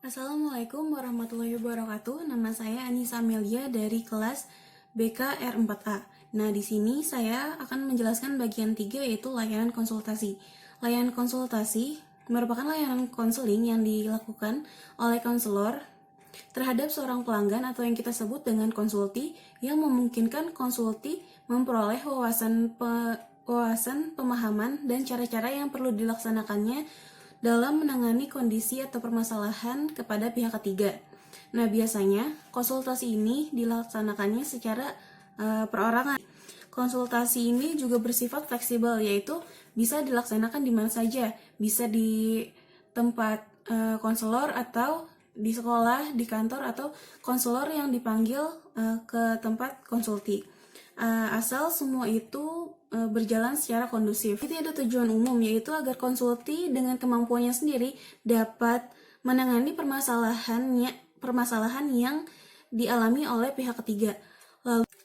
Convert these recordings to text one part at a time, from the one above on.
Assalamualaikum warahmatullahi wabarakatuh. Nama saya Anissa Amelia dari kelas BK R4A. Nah, di sini saya akan menjelaskan bagian 3 yaitu layanan konsultasi. Layanan konsultasi merupakan layanan konseling yang dilakukan oleh konselor terhadap seorang pelanggan atau yang kita sebut dengan konsulti yang memungkinkan konsulti memperoleh wawasan pemahaman dan cara-cara yang perlu dilaksanakannya dalam menangani kondisi atau permasalahan kepada pihak ketiga. Nah, biasanya konsultasi ini dilaksanakannya secara perorangan. Konsultasi ini juga bersifat fleksibel, yaitu bisa dilaksanakan di mana saja, bisa di tempat konselor atau di sekolah, di kantor, atau konselor yang dipanggil ke tempat konsulti. Asal semua itu berjalan secara kondusif. Itu ada tujuan umum, yaitu agar konsulti dengan kemampuannya sendiri dapat menangani permasalahan yang dialami oleh pihak ketiga.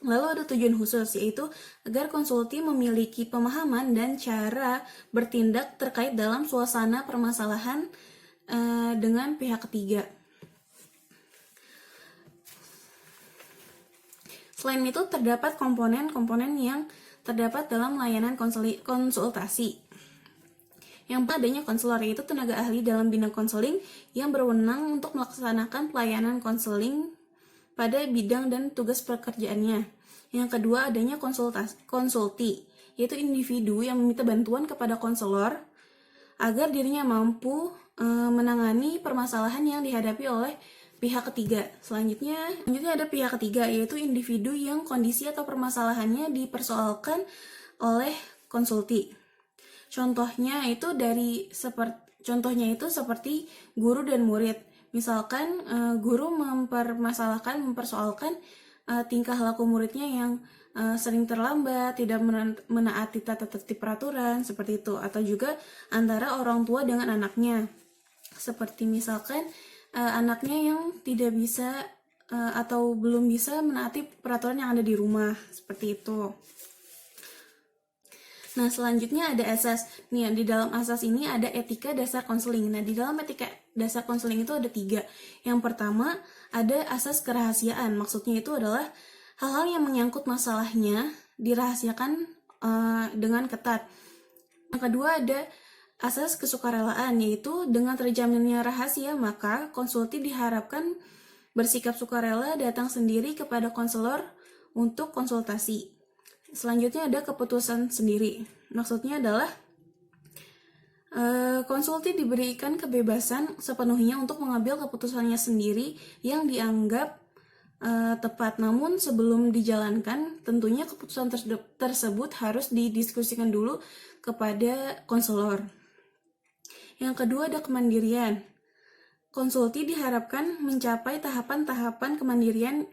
Lalu ada tujuan khusus, yaitu agar konsulti memiliki pemahaman dan cara bertindak terkait dalam suasana permasalahan dengan pihak ketiga. Selain itu, terdapat komponen-komponen yang terdapat dalam layanan konsultasi. Yang adanya konselor, yaitu tenaga ahli dalam bidang konseling yang berwenang untuk melaksanakan pelayanan konseling pada bidang dan tugas pekerjaannya. Yang kedua, adanya konsulti, yaitu individu yang meminta bantuan kepada konselor agar dirinya mampu menangani permasalahan yang dihadapi oleh pihak ketiga. Selanjutnya ada pihak ketiga, yaitu individu yang kondisi atau permasalahannya dipersoalkan oleh konsulti. Contohnya itu seperti guru dan murid. Misalkan guru mempersoalkan tingkah laku muridnya yang sering terlambat, tidak menaati tata tertib peraturan, seperti itu. Atau juga antara orang tua dengan anaknya. Seperti misalkan anaknya yang tidak bisa atau belum bisa menaati peraturan yang ada di rumah, seperti itu. Nah, selanjutnya ada asas. Nih, di dalam asas ini ada etika dasar konseling. Nah, di dalam etika dasar konseling itu ada 3. Yang pertama, ada asas kerahasiaan. Maksudnya itu adalah hal-hal yang menyangkut masalahnya dirahasiakan dengan ketat. Yang kedua, ada asas kesukarelaan, yaitu dengan terjaminnya rahasia, maka konsulti diharapkan bersikap sukarela datang sendiri kepada konselor untuk konsultasi. Selanjutnya ada keputusan sendiri. Maksudnya adalah konsulti diberikan kebebasan sepenuhnya untuk mengambil keputusannya sendiri yang dianggap tepat. Namun sebelum dijalankan, tentunya keputusan tersebut harus didiskusikan dulu kepada konselor. Yang kedua ada kemandirian. Konsulti diharapkan mencapai tahapan-tahapan kemandirian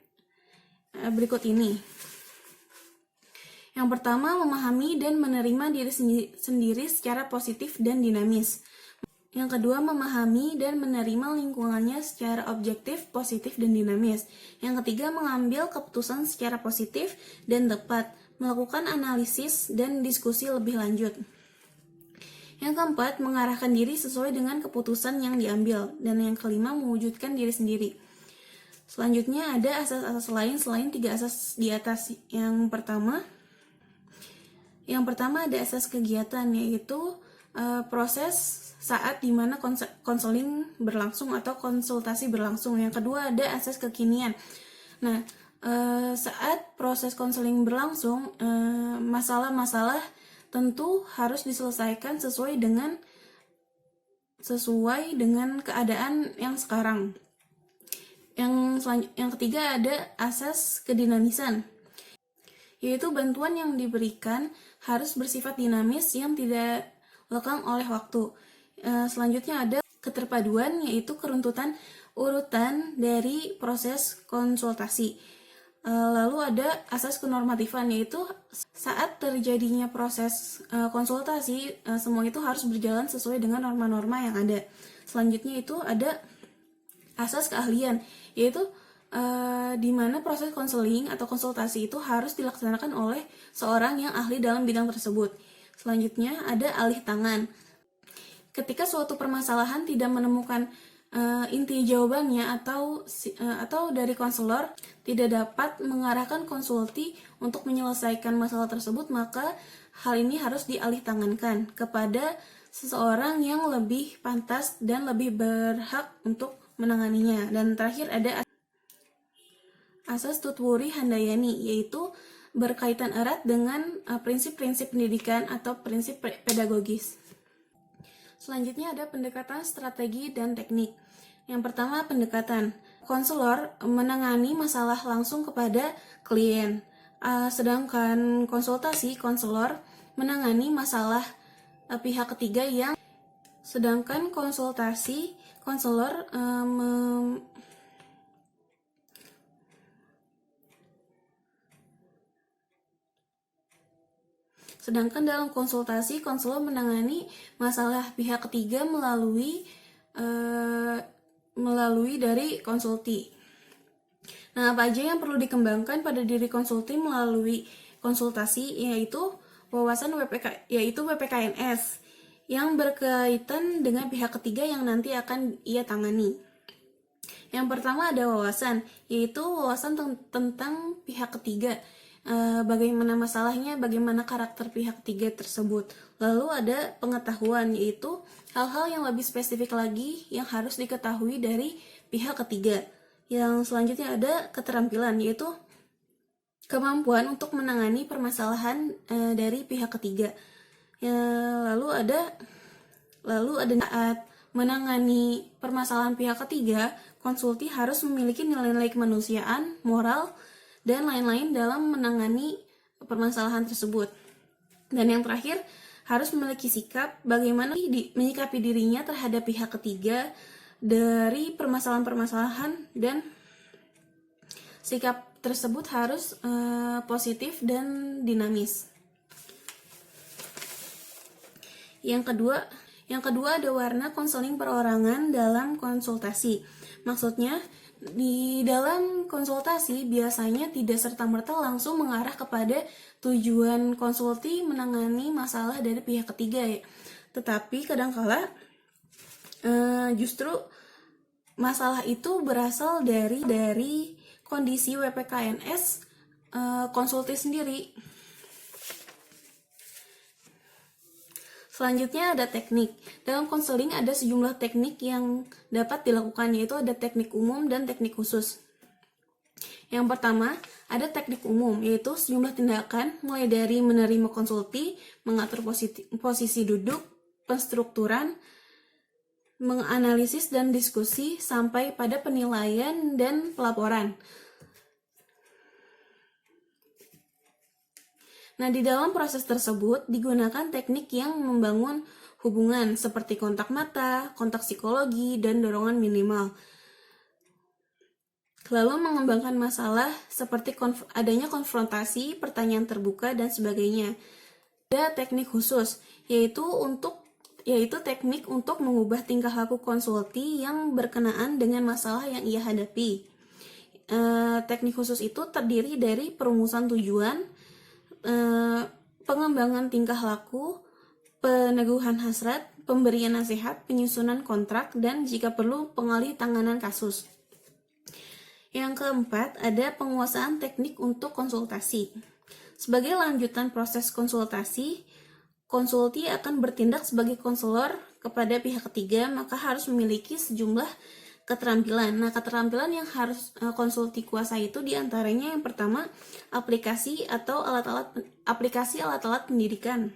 berikut ini. Yang pertama, memahami dan menerima diri sendiri secara positif dan dinamis. Yang kedua, memahami dan menerima lingkungannya secara objektif, positif, dan dinamis. Yang ketiga, mengambil keputusan secara positif dan tepat, melakukan analisis dan diskusi lebih lanjut. Yang keempat, mengarahkan diri sesuai dengan keputusan yang diambil. Dan yang kelima, mewujudkan diri sendiri. Selanjutnya ada asas-asas lain selain 3 asas di atas. Yang pertama ada asas kegiatan, yaitu proses saat dimana konseling berlangsung atau konsultasi berlangsung. Yang kedua ada asas kekinian. Nah, saat proses konseling berlangsung, masalah-masalah tentu harus diselesaikan sesuai dengan keadaan yang sekarang. Yang ketiga ada asas kedinamisan, yaitu bantuan yang diberikan harus bersifat dinamis yang tidak lekang oleh waktu. Selanjutnya ada keterpaduan, yaitu urutan dari proses konsultasi. Lalu ada asas kenormatifan, yaitu saat terjadinya proses konsultasi, semua itu harus berjalan sesuai dengan norma-norma yang ada. Selanjutnya itu ada asas keahlian, yaitu di mana proses konseling atau konsultasi itu harus dilaksanakan oleh seorang yang ahli dalam bidang tersebut. Selanjutnya ada alih tangan. Ketika suatu permasalahan tidak menemukan inti jawabannya atau dari konselor tidak dapat mengarahkan konsulti untuk menyelesaikan masalah tersebut, maka hal ini harus dialih tangankan kepada seseorang yang lebih pantas dan lebih berhak untuk menanganinya. Dan terakhir ada asas Tutwuri Handayani, yaitu berkaitan erat dengan prinsip-prinsip pendidikan atau prinsip pedagogis. Selanjutnya ada pendekatan strategi dan teknik. Yang pertama, pendekatan. Konselor menangani masalah langsung kepada klien, sedangkan konselor menangani masalah pihak ketiga yang sedangkan dalam konsultasi, konselor menangani masalah pihak ketiga melalui dari konsulti. Nah, apa aja yang perlu dikembangkan pada diri konsulti melalui konsultasi, yaitu wawasan WPKNS yang berkaitan dengan pihak ketiga yang nanti akan ia tangani. Yang pertama ada wawasan, yaitu wawasan tentang pihak ketiga, bagaimana masalahnya, bagaimana karakter pihak ketiga tersebut. Lalu ada pengetahuan, yaitu hal-hal yang lebih spesifik lagi yang harus diketahui dari pihak ketiga. Yang selanjutnya ada keterampilan, yaitu kemampuan untuk menangani permasalahan dari pihak ketiga. Lalu ada saat menangani permasalahan pihak ketiga, konsulti harus memiliki nilai-nilai kemanusiaan, moral, dan lain-lain dalam menangani permasalahan tersebut. Dan yang terakhir, harus memiliki sikap bagaimana menyikapi dirinya terhadap pihak ketiga dari permasalahan-permasalahan, dan sikap tersebut harus positif dan dinamis. Yang kedua ada warna konseling perorangan dalam konsultasi. Maksudnya, di dalam konsultasi biasanya tidak serta-merta langsung mengarah kepada tujuan konsulti menangani masalah dari pihak ketiga ya. Tetapi kadangkala justru masalah itu berasal dari kondisi WPKNS konsulti sendiri. Selanjutnya ada teknik. Dalam konseling ada sejumlah teknik yang dapat dilakukan, yaitu ada teknik umum dan teknik khusus. Yang pertama, ada teknik umum, yaitu sejumlah tindakan mulai dari menerima konsulti, mengatur posisi duduk, penstrukturan, menganalisis dan diskusi, sampai pada penilaian dan pelaporan. Nah, di dalam proses tersebut digunakan teknik yang membangun hubungan seperti kontak mata, kontak psikologi, dan dorongan minimal. Lalu mengembangkan masalah seperti adanya konfrontasi, pertanyaan terbuka, dan sebagainya. Ada teknik khusus, yaitu teknik untuk mengubah tingkah laku konsulti yang berkenaan dengan masalah yang ia hadapi. Teknik khusus itu terdiri dari perumusan tujuan, pengembangan tingkah laku, peneguhan hasrat, pemberian nasihat, penyusunan kontrak, dan jika perlu pengalih tanganan kasus. Yang keempat, ada penguasaan teknik untuk konsultasi. Sebagai lanjutan proses konsultasi, konsulti akan bertindak sebagai konselor kepada pihak ketiga, maka harus memiliki sejumlah keterampilan. Nah, keterampilan yang harus konsulti kuasai itu diantaranya yang pertama, aplikasi alat-alat pendidikan.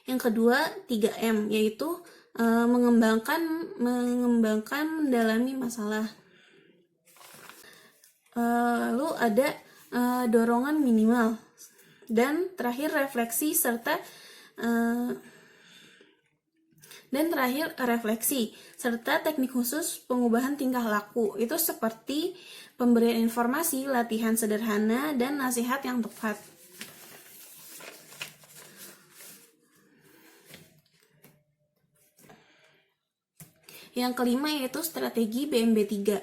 Yang kedua, 3M, yaitu mengembangkan mendalami masalah. Lalu ada dorongan minimal, dan terakhir refleksi serta teknik khusus pengubahan tingkah laku. Itu seperti pemberian informasi, latihan sederhana, dan nasihat yang tepat. Yang kelima yaitu strategi BMB 3.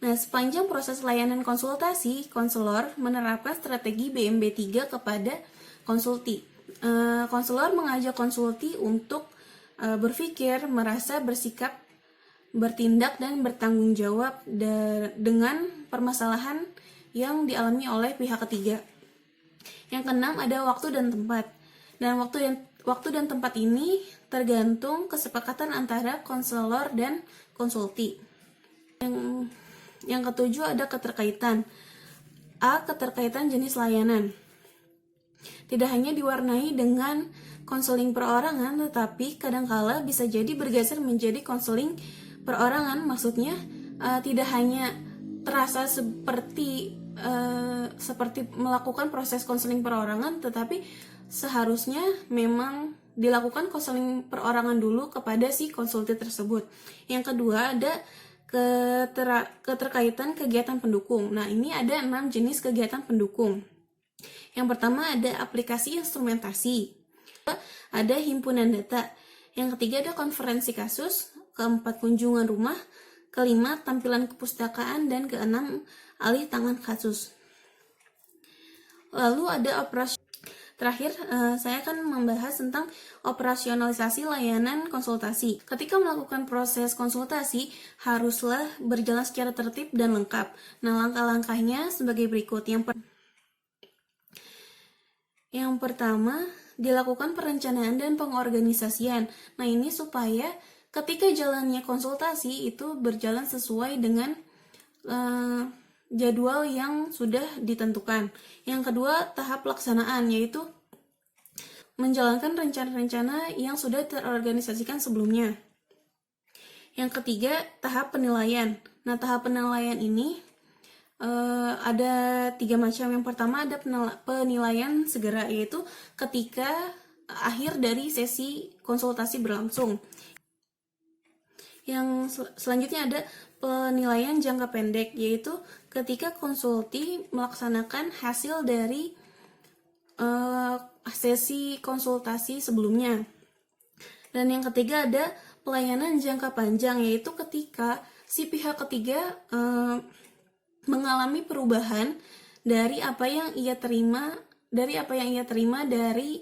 Nah, sepanjang proses layanan konsultasi, konselor menerapkan strategi BMB 3 kepada konsulti. Konselor mengajak konsulti untuk berpikir, merasa, bersikap, bertindak dan bertanggung jawab dengan permasalahan yang dialami oleh pihak ketiga. Yang keenam ada waktu dan tempat. Dan waktu dan tempat ini tergantung kesepakatan antara konselor dan konsulti. Yang ketujuh ada keterkaitan. A. Keterkaitan jenis layanan. Tidak hanya diwarnai dengan konseling perorangan, tetapi kadangkala bisa jadi bergeser menjadi konseling perorangan. Maksudnya tidak hanya terasa seperti melakukan proses konseling perorangan, tetapi seharusnya memang dilakukan konseling perorangan dulu kepada si konsulti tersebut. Yang kedua ada keterkaitan kegiatan pendukung. Nah, ini ada 6 jenis kegiatan pendukung. Yang pertama ada aplikasi instrumentasi, ada himpunan data, yang ketiga ada konferensi kasus, keempat kunjungan rumah, kelima tampilan kepustakaan, dan keenam alih tangan kasus. Lalu ada operasi. Terakhir, saya akan membahas tentang operasionalisasi layanan konsultasi. Ketika melakukan proses konsultasi, haruslah berjalan secara tertib dan lengkap. Nah, langkah-langkahnya sebagai berikut. Yang pertama, dilakukan perencanaan dan pengorganisasian. Nah, ini supaya ketika jalannya konsultasi itu berjalan sesuai dengan jadwal yang sudah ditentukan. Yang kedua, tahap pelaksanaan, yaitu menjalankan rencana-rencana yang sudah terorganisasikan sebelumnya. Yang ketiga, tahap penilaian. Nah, tahap penilaian ini ada 3 macam. Yang pertama ada penilaian segera, yaitu ketika akhir dari sesi konsultasi berlangsung. Yang selanjutnya ada penilaian jangka pendek, yaitu ketika konsulti melaksanakan hasil dari sesi konsultasi sebelumnya. Dan yang ketiga ada pelayanan jangka panjang, yaitu ketika si pihak ketiga mengalami perubahan dari apa yang ia terima dari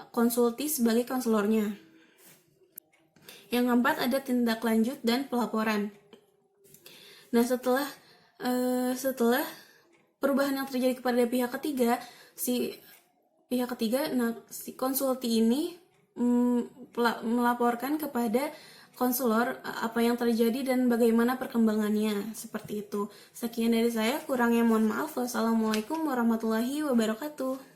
konsulti sebagai konselornya. Yang keempat ada tindak lanjut dan pelaporan. Nah, setelah perubahan yang terjadi kepada pihak ketiga, si konsulti ini melaporkan kepada konselor apa yang terjadi dan bagaimana perkembangannya, seperti itu. Sekian dari saya, kurangnya mohon maaf. Wassalamualaikum warahmatullahi wabarakatuh.